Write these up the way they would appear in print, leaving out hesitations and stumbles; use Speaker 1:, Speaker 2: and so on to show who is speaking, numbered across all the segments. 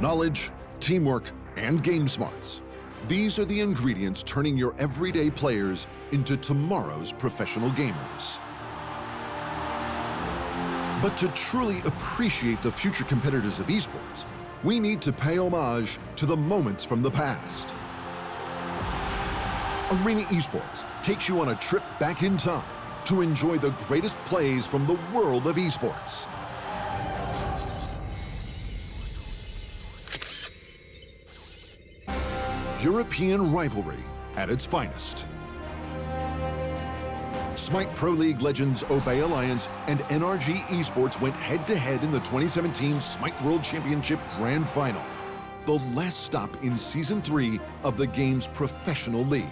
Speaker 1: Knowledge, teamwork, and game smarts. These are the ingredients turning your everyday players into tomorrow's professional gamers. But to truly appreciate the future competitors of esports, we need to pay homage to the moments from the past. Arena Esports takes you on a trip back in time to enjoy the greatest plays from the world of esports. European rivalry at its finest. SMITE Pro League legends Obey Alliance and NRG eSports went head-to-head in the 2017 SMITE World Championship Grand Final, the last stop in Season 3 of the game's professional league.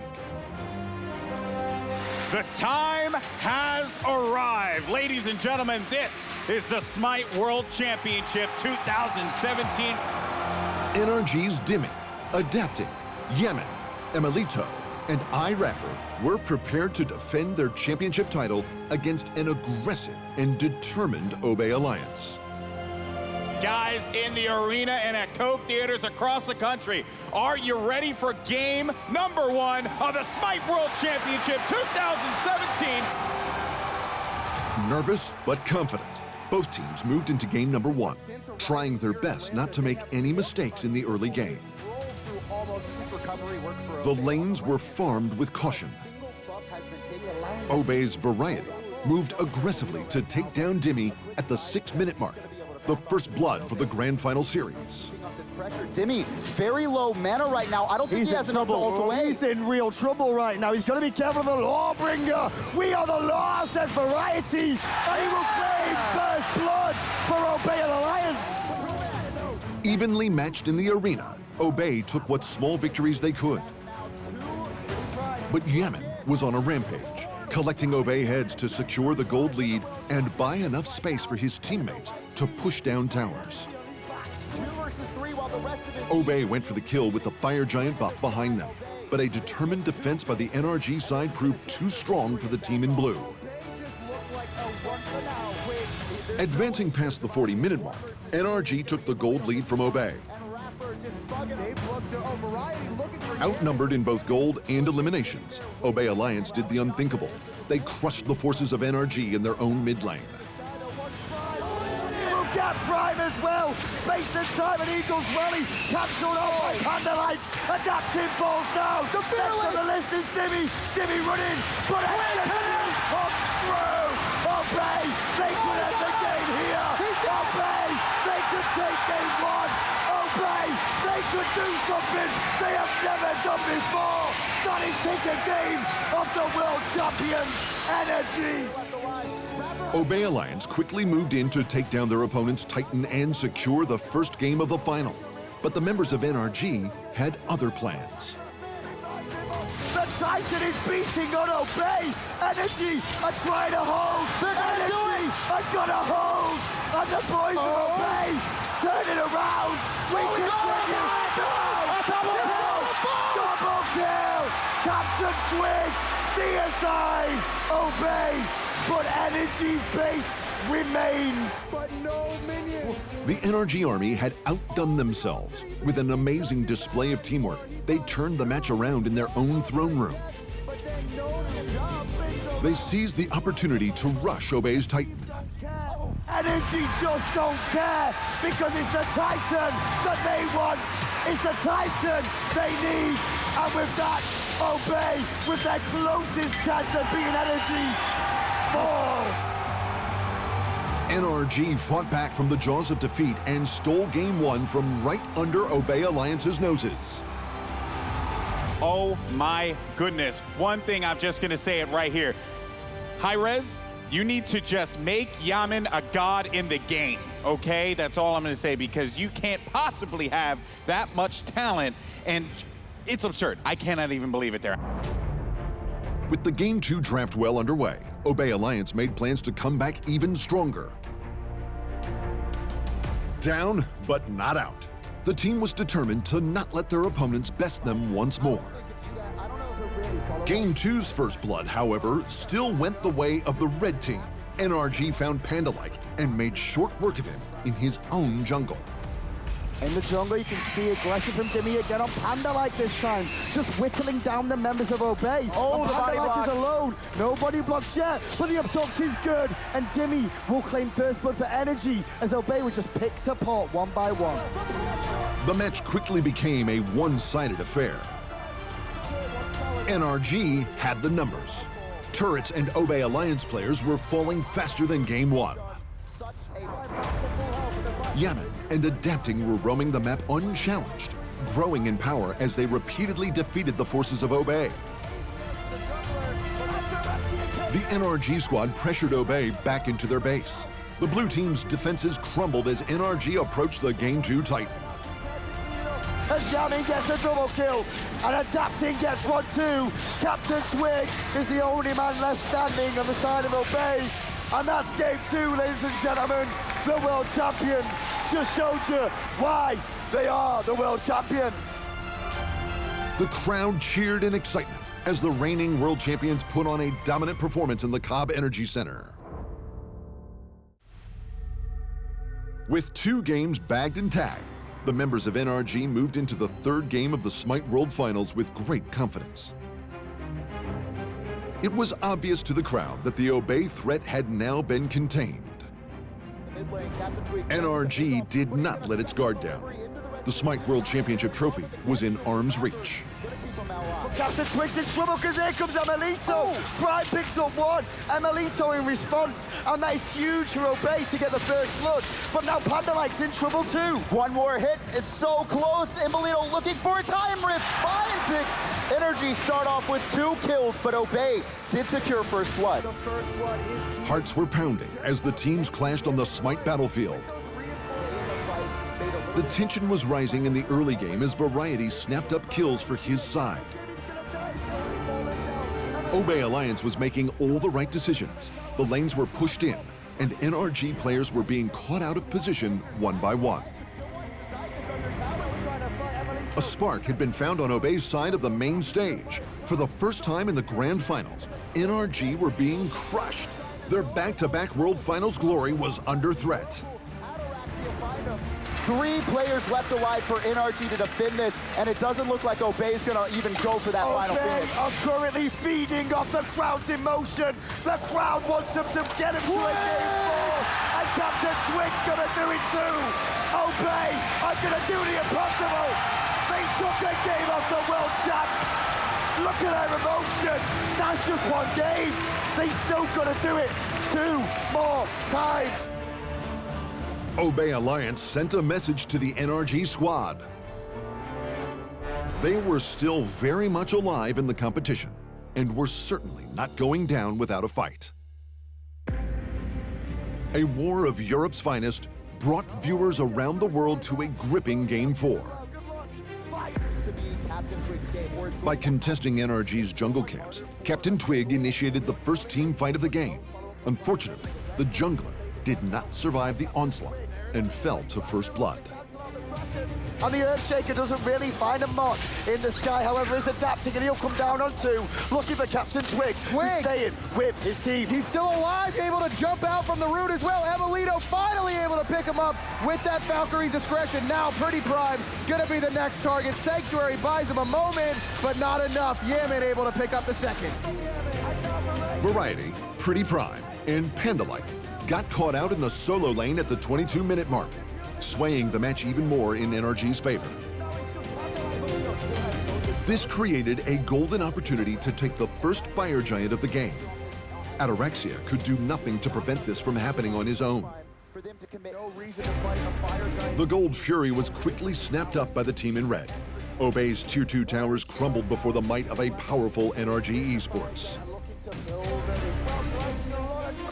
Speaker 2: The time has arrived. Ladies and gentlemen, this is the SMITE World Championship 2017.
Speaker 1: NRG's Dimi, Adapting, Yemen, Emilito, and Hi-rez were prepared to defend their championship title against an aggressive and determined Obey Alliance.
Speaker 2: Guys in the arena and at Cobb theaters across the country, are you ready for game number 1 of the SMITE World Championship 2017?
Speaker 1: Nervous but confident, both teams moved into game number 1, trying their best not to make any mistakes in the early game. The lanes were farmed with caution. Obey's Variety moved aggressively to take down Dimi at the 6-minute mark, the first blood for the Grand Final series.
Speaker 3: Dimi, very low mana right now. I don't think he has enough to ult away.
Speaker 4: He's in real trouble right now. He's got to be careful of the Lawbringer. We are the law, says Variety. And he will claim first blood for Obey Alliance.
Speaker 1: Evenly matched in the arena, Obey took what small victories they could. But Yemen was on a rampage, collecting Obey heads to secure the gold lead and buy enough space for his teammates to push down towers. Obey went for the kill with the Fire Giant buff behind them, but a determined defense by the NRG side proved too strong for the team in blue. Advancing past the 40-minute mark, NRG took the gold lead from Obey. Outnumbered in both gold and eliminations, Obey Alliance did the unthinkable. They crushed the forces of NRG in their own mid lane.
Speaker 4: Got Prime as well. Space and time and Eagles rally. Captured off by Candlelight. Adaptive falls down. Next on the list is Dimi. Dimi running. But execution comes through. Obey. They could end the game here. Obey. They could take game 1. Obey. They could do something they have never done before. That is take a game of the world champions, NRG.
Speaker 1: Obey Alliance quickly moved in to take down their opponent's Titan and secure the first game of the final. But the members of NRG had other plans.
Speaker 4: The Titan is beating on Obey. NRG are trying to hold. NRG are gonna hold. And the boys of Obey turn it around. We continue. Double kill. Captain Twig. DSI. Obey. But NRG's base remains. But no minions.
Speaker 1: The NRG army had outdone themselves. With an amazing display of teamwork, they turned the match around in their own throne room. They seized the opportunity to rush Obey's Titan.
Speaker 4: NRG just don't care because it's the Titan that they want. It's the Titan they need. And with that, Obey with their closest chance of being NRG.
Speaker 1: NRG fought back from the jaws of defeat and stole game 1 from right under Obey Alliance's noses.
Speaker 2: Oh my goodness. One thing, I'm just gonna say it right here. Hi-rez, you need to just make Yemen a god in the game, okay? That's all I'm gonna say, because you can't possibly have that much talent, and it's absurd. I cannot even believe it there.
Speaker 1: With the Game 2 draft well underway, Obey Alliance made plans to come back even stronger. Down, but not out. The team was determined to not let their opponents best them once more. Game 2's first blood, however, still went the way of the red team. NRG found Panda-like and made short work of him in his own jungle.
Speaker 3: In the jungle, you can see aggression from Dimmy again on Panda like this time. Just whittling down the members of Obey. Oh, the body block is alone. Nobody blocks yet, but the abduct is good. And Dimmy will claim first blood for NRG as Obey was just picked apart one by one.
Speaker 1: The match quickly became a one-sided affair. NRG had the numbers. Turrets and Obey Alliance players were falling faster than Game 1. Yaman and Adapting were roaming the map unchallenged, growing in power as they repeatedly defeated the forces of Obey. The NRG squad pressured Obey back into their base. The blue team's defenses crumbled as NRG approached the Game 2 Titan.
Speaker 4: As Yamin gets a double kill, and Adapting gets one too. Captain Twig is the only man left standing on the side of Obey. And that's Game 2, ladies and gentlemen. The world champions just showed you why they are the world champions.
Speaker 1: The crowd cheered in excitement as the reigning world champions put on a dominant performance in the Cobb Energy Center. With 2 games bagged and tagged, the members of NRG moved into the 3rd game of the SMITE World Finals with great confidence. It was obvious to the crowd that the Obey threat had now been contained. NRG did not let its guard down. The SMITE World Championship trophy was in arm's reach.
Speaker 4: Captain Twig's in trouble because here comes Emelito. Prime picks up one. Emelito in response. And that is huge for Obey to get the first blood. But now Panda Light's in trouble too.
Speaker 3: One more hit. It's so close. Emelito looking for a time rift. Finds it. NRG start off with 2 kills, but Obey did secure first blood.
Speaker 1: Hearts were pounding as the teams clashed on the SMITE battlefield. The tension was rising in the early game as Variety snapped up kills for his side. Obey Alliance was making all the right decisions. The lanes were pushed in, and NRG players were being caught out of position one by one. A spark had been found on Obey's side of the main stage. For the first time in the Grand Finals, NRG were being crushed. Their back-to-back World Finals glory was under threat.
Speaker 3: 3 players left alive for NRG to defend this, and it doesn't look like Obey's gonna even go for that final
Speaker 4: Obey
Speaker 3: finish.
Speaker 4: are currently feeding off the crowd's emotion. The crowd wants them to get him to a Game 4, and Captain Twig's gonna do it too. Obey are gonna do the impossible. They took their game off the world champ. Look at their emotion. That's just one game. They still gotta do it 2 more times.
Speaker 1: Obey Alliance sent a message to the NRG squad. They were still very much alive in the competition and were certainly not going down without a fight. A war of Europe's finest brought viewers around the world to a gripping Game 4. By contesting NRG's jungle camps, Captain Twig initiated the first team fight of the game. Unfortunately, the jungler did not survive the onslaught and fell to first blood.
Speaker 4: And the Earthshaker doesn't really find a mark in the sky, however, is Adapting, and he'll come down on 2, looking for Captain Twig, who's staying with his team.
Speaker 5: He's still alive, able to jump out from the root as well. Emelito finally able to pick him up with that Valkyrie's discretion. Now Pretty Prime gonna be the next target. Sanctuary buys him a moment, but not enough. Yaman able to pick up the second.
Speaker 1: Variety, Pretty Prime, and Pandalike got caught out in the solo lane at the 22-minute mark, swaying the match even more in NRG's favor. This created a golden opportunity to take the first fire giant of the game. Ataraxia could do nothing to prevent this from happening on his own. The Gold Fury was quickly snapped up by the team in red. Obey's Tier 2 towers crumbled before the might of a powerful NRG eSports.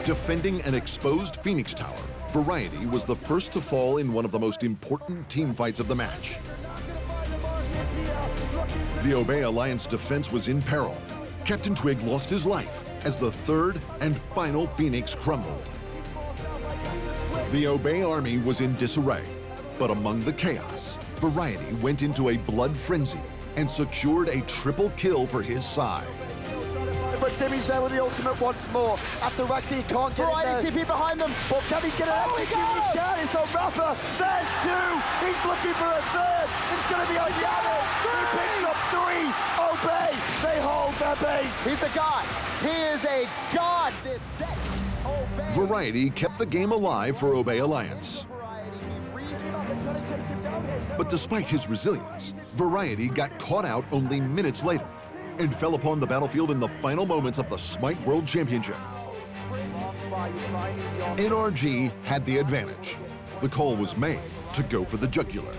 Speaker 1: Defending an exposed Phoenix Tower, Variety was the first to fall in one of the most important team fights of the match. The Obey Alliance defense was in peril. Captain Twig lost his life as the 3rd and final Phoenix crumbled. The Obey army was in disarray, but among the chaos, Variety went into a blood frenzy and secured a triple kill for his side.
Speaker 4: But
Speaker 3: Dimmy's there with the ultimate once more. Ataraxi can't get it there.
Speaker 4: TP behind them.
Speaker 3: But can he get it out?
Speaker 4: He can.
Speaker 3: It's on Rafa. There's two. He's looking for a third. It's going to be on Yamin. He picks up three. Obey. They hold their base.
Speaker 4: He's a god. He is a god this set. Obey.
Speaker 1: Variety kept the game alive for Obey Alliance. But despite his resilience, Variety got caught out only minutes later and fell upon the battlefield in the final moments of the SMITE World Championship. NRG had the advantage. The call was made to go for the jugular.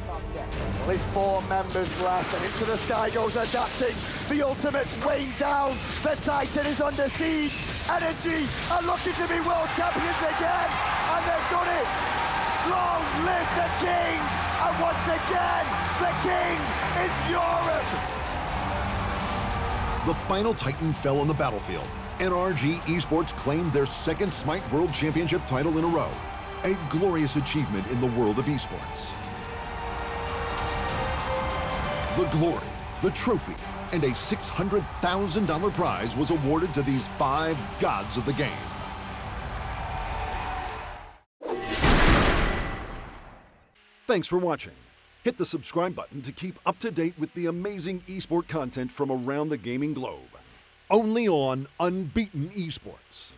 Speaker 3: Well, there's 4 members left, and into the sky goes Adapting. The ultimate's weighing down. The Titan is under siege. NRG are looking to be world champions again, and they've done it. Long live the king! And once again, the king is Europe!
Speaker 1: The final Titan fell on the battlefield. NRG eSports claimed their second SMITE World Championship title in a row. A glorious achievement in the world of esports. The glory, the trophy, and a $600,000 prize was awarded to these 5 gods of the game. Thanks for watching. Hit the subscribe button to keep up to date with the amazing esport content from around the gaming globe. Only on Unbeaten Esports.